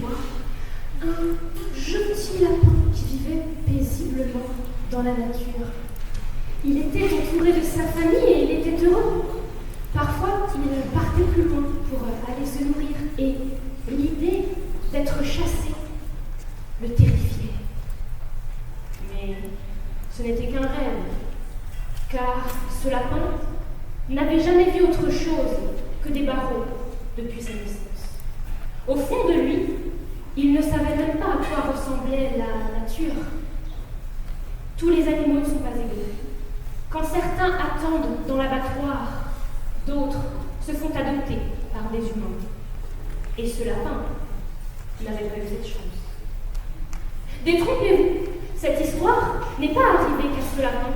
moi un gentil lapin qui vivait paisiblement dans la nature. Il était entouré de sa famille et il était heureux. Parfois, il partait plus loin pour aller se nourrir et l'idée d'être chassé le terrifiait. Mais ce n'était qu'un rêve, car ce lapin n'avait jamais vu autre chose que des barreaux depuis sa naissance. Au fond de lui, il ne savait même pas à quoi ressemblait la nature. Tous les animaux ne sont pas égaux. Quand certains attendent dans l'abattoir, d'autres se font adopter par des humains. Et ce lapin n'avait pas eu cette chance. Détrompez-vous, cette histoire n'est pas arrivée qu'à ce lapin.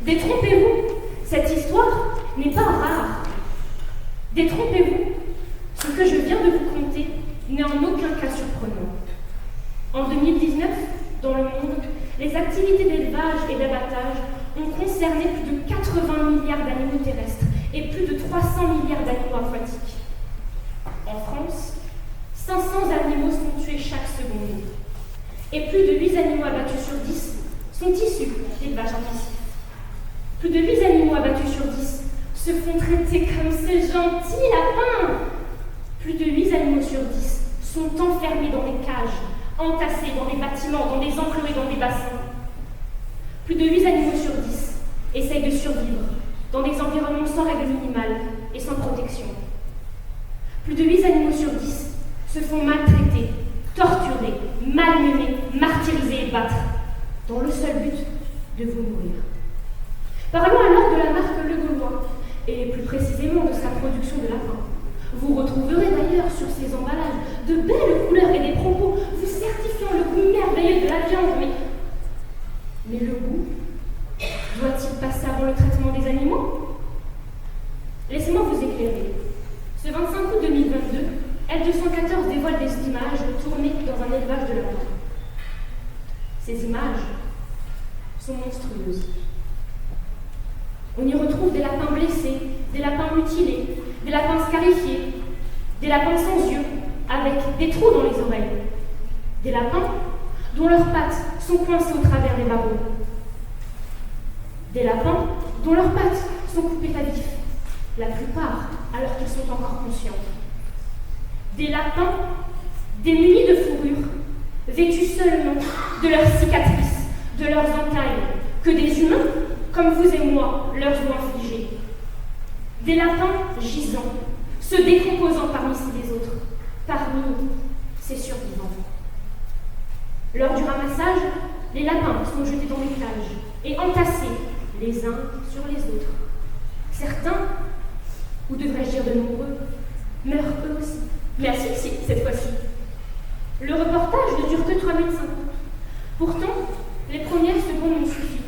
Détrompez-vous, cette histoire n'est pas rare. Détrompez-vous, ce que je viens de vous conter n'est en aucun cas surprenant. En 2019, dans le monde, les activités d'élevage et d'abattage ont concerné plus de 80 milliards d'animaux terrestres et plus de 300 milliards d'animaux aquatiques. En France, 500 animaux sont tués chaque seconde et plus de 8 animaux abattus sur 10 sont issus d'élevage intensif. Plus de 8 animaux abattus sur 10 se font traiter comme ces gentils lapins. Plus de 8 animaux sur 10 sont enfermés dans des cages, entassés dans des bâtiments, dans des enclos et dans des bassins. Plus de 8 animaux sur 10 essayent de survivre dans des environnements sans règles minimales et sans protection. Plus de 8 animaux sur 10 se font maltraiter, torturer, malmener, martyriser et battre, dans le seul but de vous nourrir. Parlons alors de la marque Le Gaulois, et plus précisément de sa production de lapins. Vous retrouverez d'ailleurs sur ces emballages de belles couleurs et des propos vous certifiant le goût merveilleux de la viande, mais le goût doit-il passer avant le traitement des animaux? Laissez-moi vous éclairer. Ce 25 août 2022, L214 dévoile des images tournées dans un élevage de lapins. Ces images sont monstrueuses. On y retrouve des lapins blessés, des lapins mutilés, des lapins scarifiés, des lapins sans yeux, avec des trous dans les oreilles, des lapins dont leurs pattes sont coincées au travers des barreaux, des lapins dont leurs pattes sont coupées à vif, la plupart alors qu'ils sont encore conscients, des lapins démunis de fourrure, vêtus seulement de leurs cicatrices, de leurs entailles, que des humains, comme vous et moi, leur ont infligées. Des lapins gisants, se décomposant parmi les autres, parmi ces survivants. Lors du ramassage, les lapins sont jetés dans les cages et entassés les uns sur les autres. Certains, ou devrais-je dire de nombreux, meurent eux aussi, mais asphyxiés cette fois-ci. Le reportage ne dure que 3 minutes 50. Pourtant, les premières secondes m'ont suffi.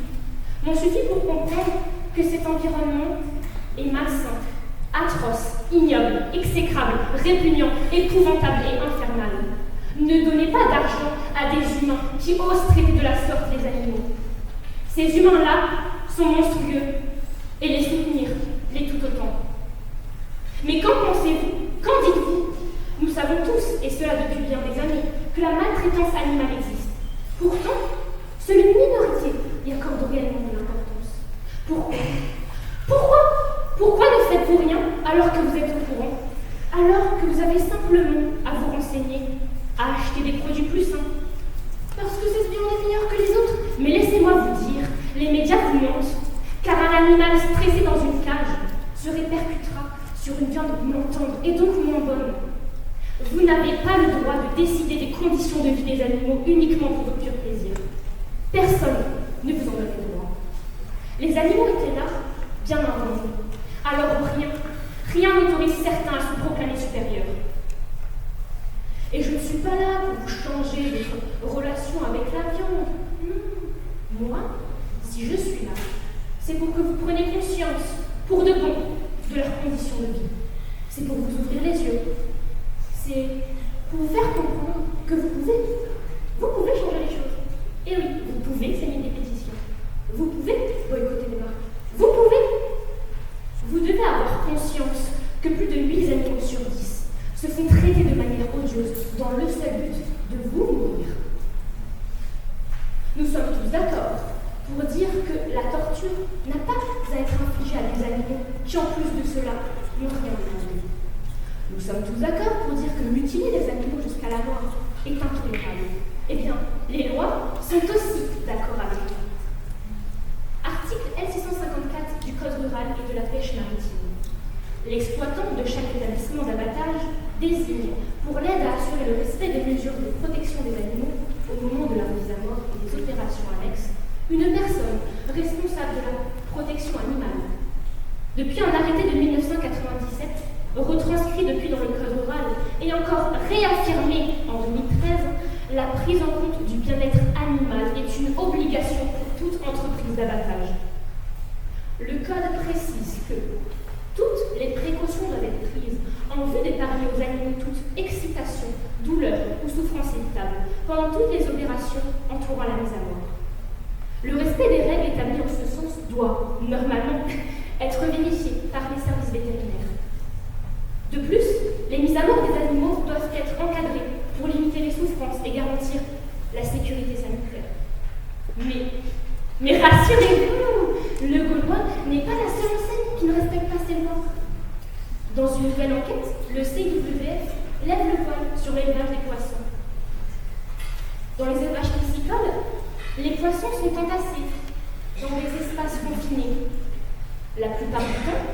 M'ont suffi pour comprendre que cet environnement est malsain, atroce, ignoble, exécrable, répugnant, épouvantable et infernal. Ne donnez pas d'argent à des humains qui osent traiter de la sorte les animaux. Ces humains-là sont monstrueux, et les soutenir l'est tout autant. Mais qu'en pensez-vous? Qu'en dites-vous? Nous savons tous, et cela depuis bien des années, que la maltraitance animale existe. Pourtant, seule une minorité y accorde réellement de l'importance. Pourquoi ne faites-vous rien alors que vous êtes au courant? Alors que vous avez simplement à vous renseigner, à acheter des produits plus sains? Parce que cette viande est meilleure que les autres. Mais laissez-moi vous dire, les médias vous mentent, car un animal stressé dans une cage se répercutera sur une viande moins tendre et donc moins bonne. Vous n'avez pas le droit de décider des conditions de vie des animaux uniquement pour votre pur plaisir. Personne ne vous en donne le droit. Les animaux étaient là, bien avant vous. Alors rien n'autorise certains à se proclamer supérieurs. Et je ne suis pas là pour vous changer votre relation avec la viande. Moi, si je suis là, c'est pour que vous preniez conscience, pour de bon, de leurs conditions de vie. C'est pour vous ouvrir les yeux. C'est pour vous faire comprendre que vous pouvez changer les choses. Et oui, vous pouvez signer des pétitions. Vous pouvez boycotter des marques. Vous devez avoir conscience que plus de 8 animaux sur 10 se font traiter de manière odieuse dans le seul est intolérable. Eh bien, les lois sont aussi d'accord avec vous. Article L654 du Code rural et de la pêche maritime. L'exploitant de chaque établissement d'abattage désigne, pour l'aide à assurer le respect des mesures de protection des animaux au moment de leur mise à mort et des opérations annexes, une personne responsable de la protection animale. Depuis un arrêté de 1997, retranscrit depuis dans le Code rural et encore réaffirmé en 2013, la prise en compte du bien-être animal est une obligation pour toute entreprise d'abattage. Le Code précise que toutes les précautions doivent être prises en vue d'épargner aux animaux toute excitation, douleur ou souffrance évitable pendant toutes les opérations entourant la mise à mort. Le respect des règles établies en ce sens doit, normalement, être vérifié par les services vétérinaires. De plus, les mises à mort des animaux doivent être encadrées pour limiter les souffrances et garantir la sécurité sanitaire. Mais rassurez-vous, le Gaulois n'est pas la seule enseigne qui ne respecte pas ces lois. Dans une nouvelle enquête, le CIWF lève le voile sur l'élevage des poissons. Dans les élevages piscicoles, les poissons sont entassés dans des espaces confinés. La plupart du temps,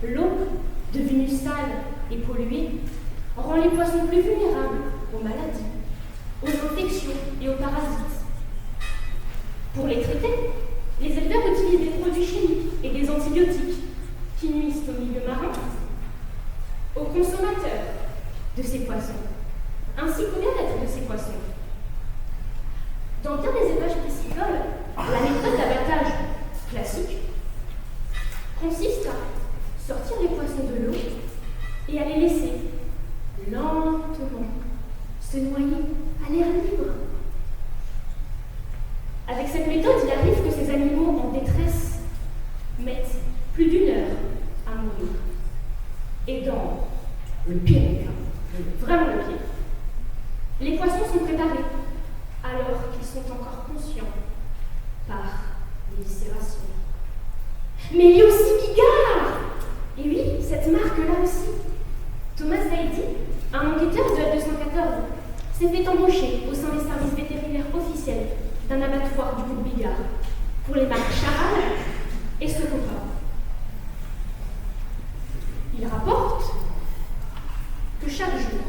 l'eau, devenue sale et polluée, rend les poissons plus vulnérables aux maladies, aux infections et aux parasites. Pour les traiter, les éleveurs utilisent des produits chimiques et des antibiotiques qui nuisent au milieu marin, aux consommateurs de ces poissons, ainsi qu'au bien-être de ces poissons. Dans bien des élevages piscicoles, la méthode d'abattage classique consiste à sortir les poissons de l'eau et à les laisser lentement se noyer à l'air libre. Avec cette méthode, il arrive que ces animaux en détresse mettent plus d'1 heure à mourir. Et dans le pire des cas, vraiment le pire, les poissons sont préparés alors qu'ils sont encore conscients par l'éviscération. Mais il y a aussi Bigard! Et oui, cette marque-là aussi. Thomas Zaidi, un enquêteur de la 214, s'est fait embaucher au sein des services vétérinaires officiels d'un abattoir du groupe Bigard pour les marques Charal et Socopa. Il rapporte que chaque jour,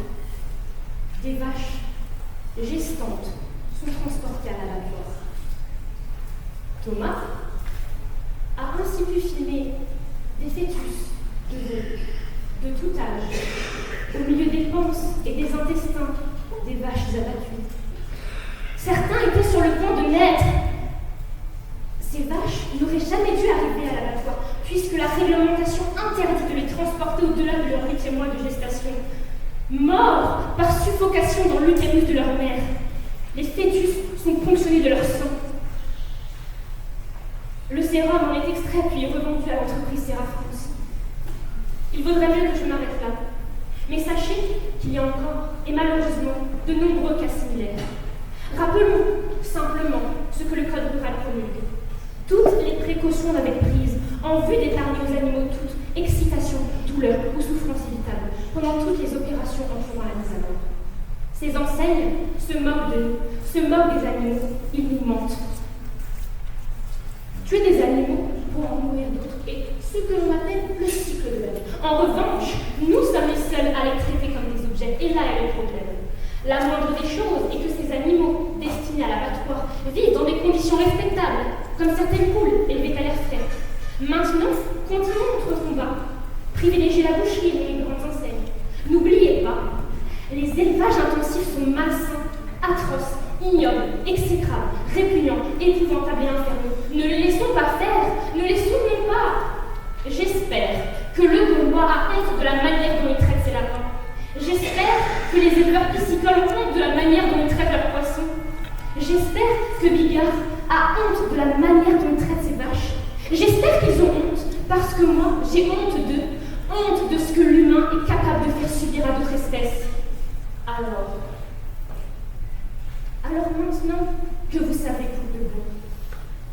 des vaches gestantes sont transportées à l'abattoir. Thomas a ainsi pu filmer des fœtus de tout âge au milieu des panses et des intestins des vaches abattues. Certains étaient sur le point de naître. Ces vaches n'auraient jamais dû arriver à l'abattoir, puisque la réglementation interdit de les transporter au-delà de leur 8e mois de gestation. Morts par suffocation dans l'utérus de leur mère, les fœtus sont ponctionnés de leur sang. Le sérum en est extrait puis est revendu à l'entreprise Serafrance. Il vaudrait mieux que je m'arrête là. Mais sachez qu'il y a encore, et malheureusement, de nombreux cas similaires. Rappelons simplement ce que le Code rural promulgue. Toutes les précautions doivent être prises en vue d'épargner aux animaux toute excitation, douleur ou souffrance évitable pendant toutes les opérations entourant la mise à mort. Ces enseignes se moquent de nous, se moquent des animaux, ils nous mentent. Tuer des animaux pour en nourrir d'autres est ce que l'on appelle le cycle de la vie. En revanche, nous sommes les seuls à les traiter comme des objets, et là est le problème. La moindre des choses est que ces animaux destinés à l'abattoir vivent dans des conditions respectables, comme certaines poules élevées à l'air frais. Maintenant, continuons notre combat. Privilégiez la boucherie et les grandes enseignes. N'oubliez pas, les élevages intensifs sont malsains, atroces, ignobles, exécrables, répugnants, épouvantables et infernaux. Ne les laissons pas faire, ne les soutenons pas. J'espère que le Gaulois a honte de la manière dont il traite ses lapins. J'espère que les éleveurs piscicoles ont honte de la manière dont ils traitent leurs poissons. J'espère que Bigard a honte de la manière dont il traite ses vaches. J'espère qu'ils ont honte, parce que moi, j'ai honte d'eux, honte de ce que l'humain est capable de faire subir à d'autres espèces. Alors maintenant que vous savez pour de bon,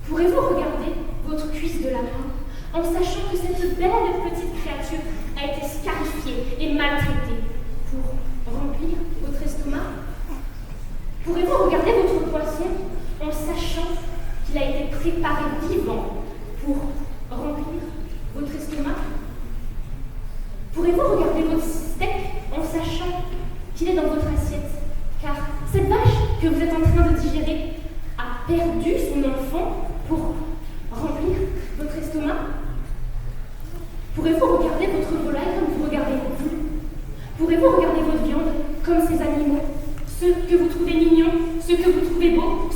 pourrez-vous regarder votre cuisse de lapin en sachant que cette belle petite créature a été scarifiée et maltraitée pour remplir votre estomac? préparé vivant pour remplir votre estomac? Pourrez-vous regarder votre steak en sachant qu'il est dans votre assiette? Car cette vache que vous êtes en train de digérer a perdu son enfant pour remplir votre estomac? Pourrez-vous regarder votre volaille comme vous regardez vous? Pourrez-vous regarder votre viande comme ces animaux? Ceux que vous trouvez mignons, ceux que vous trouvez beaux,